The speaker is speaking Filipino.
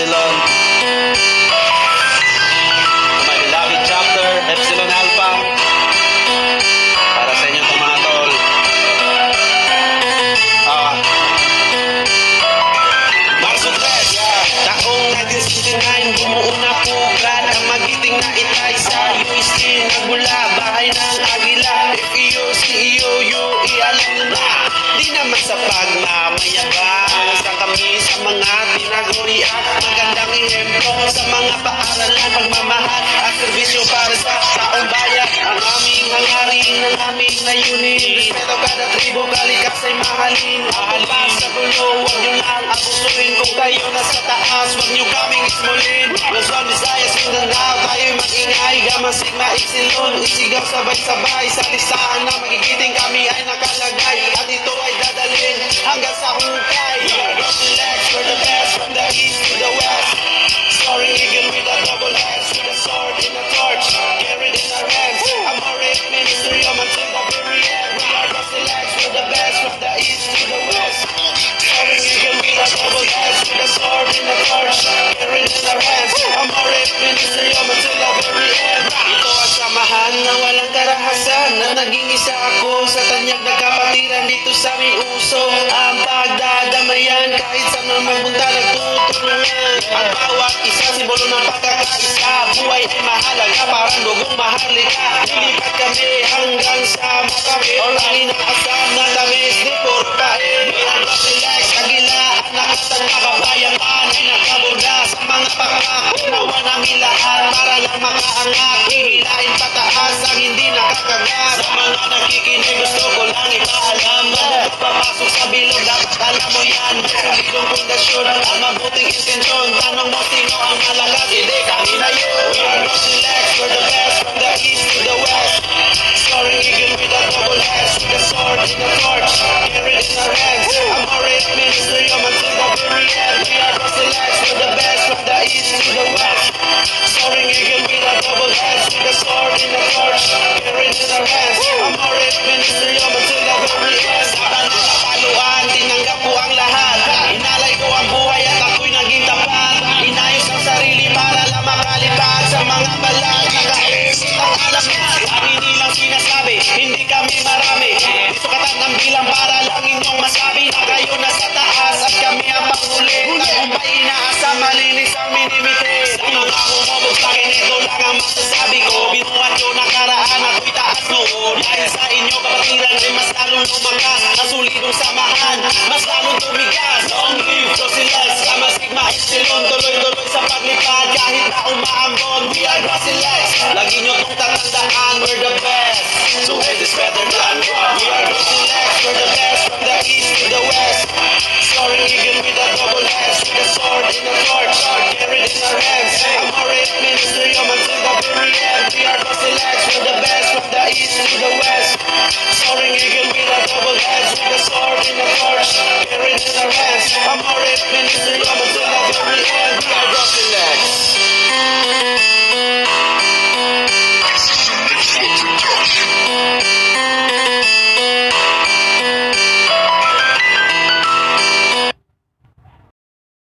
Epsilon. My beloved chapter, Epsilon Alpha. Para sa inyo itong mga tol. Marso 3, taong 1969, bumuo na pugad ang magiting na itay sa UST. Nagmula bahay ng Agila, FEO, CEO, UE, alam nyo na. Di naman sa pagmamayabang sa kami sa mga tinaguri at magandang ihemplo sa mga paaralan, pagmamahal at serbisyo para sa taong bayan. Ang aming hangarin, ang aming layunin, respeto kada tribo, kalikas ay mahalin. Mahalin sa gulo, huwag nyo lang abusuin. Kung kayo nasa taas, huwag nyo kaming ismulin. Luzon, Visayas, Mindanao, tayo'y mag-ingay. Gamma, Sigma, Epsilon, isigaw sabay-sabay. Sa listahan na magigiting kami ay nakalagay. At ito ay dadalhin hanggang sa hukay. Relax, we're the best from the east to the west. Soaring eagle with a double X, with a sword in a torch, carried in our hands. I'm a red ministerium until the very end. We are the selects, we're the best from the east to the west. Soaring eagle with a double X, with a sword in a torch, carried in our hands. I'm a red ministerium until the very end. Ito ang samahan na walang karahasan, na naging isa ako sa tanyag na kapatiran dito sa aming uso. Ang pagdadamayan kahit sa mga magbunta nagtutulungan. Ang bawat isa simbolo ng pagkakaisa. Buhay ay mahalaga, parang dugong mahalika. Lilipat kami hanggang sa makabi. Or ang inaasam na tamis, di puro pae. Relax, Agila, anak at ang kababayan ay nagkabuda sa mga pangako. Nawa namin lahat para lang makaangat. Hihilain pataas ang hindi nakakagat. Sa mga nakikinig gusto ko lang ipaalam. Bago papasok sa bilog, dapat alam mo yan. Solidong pundasyon at mabuting intensyon. Tanong mo sino ang malakas, hindi kami na yun. We are not select, we're the best from the east to the west. Soaring eagle with a double X, with a sword in a torch, carried in our hands. I'm a red ministerium until the very end. We are not select, we're the best from the east to the west. Soaring eagle with a double X, with a sword in a torch, carried in our hands. I'm a red ministerium until the very end. Sa pananapaluan, tinanggap ko ang lahat. Inalay ko ang buhay at ako'y naging tapat. Inayos ang sarili para lang makalipad sa mga balag. Nakaisip ang alam na ang hindi lang sinasabi, hindi kami marami. Dito katat ng bilang para lang inyong masabi na kayo nasa taas at kami ang panghuli. Tagumpay inaasa, malinis ang minimitis. Sa mga humobog sa akin, ito lang ang masasabi ko. Binuhat ko nakaraan, ako'y taas noon. Dahil sa inyo kapatiran ay mas lalong lumakas. Ang solidong samahan, mas lalong tumigas. Long live Dosilex, Gamma, Sigma, Epsilon. Tuloy-tuloy sa paglipad kahit na umaambon. We are Dosilex, lagi nyo tong tatandaan. We're the best.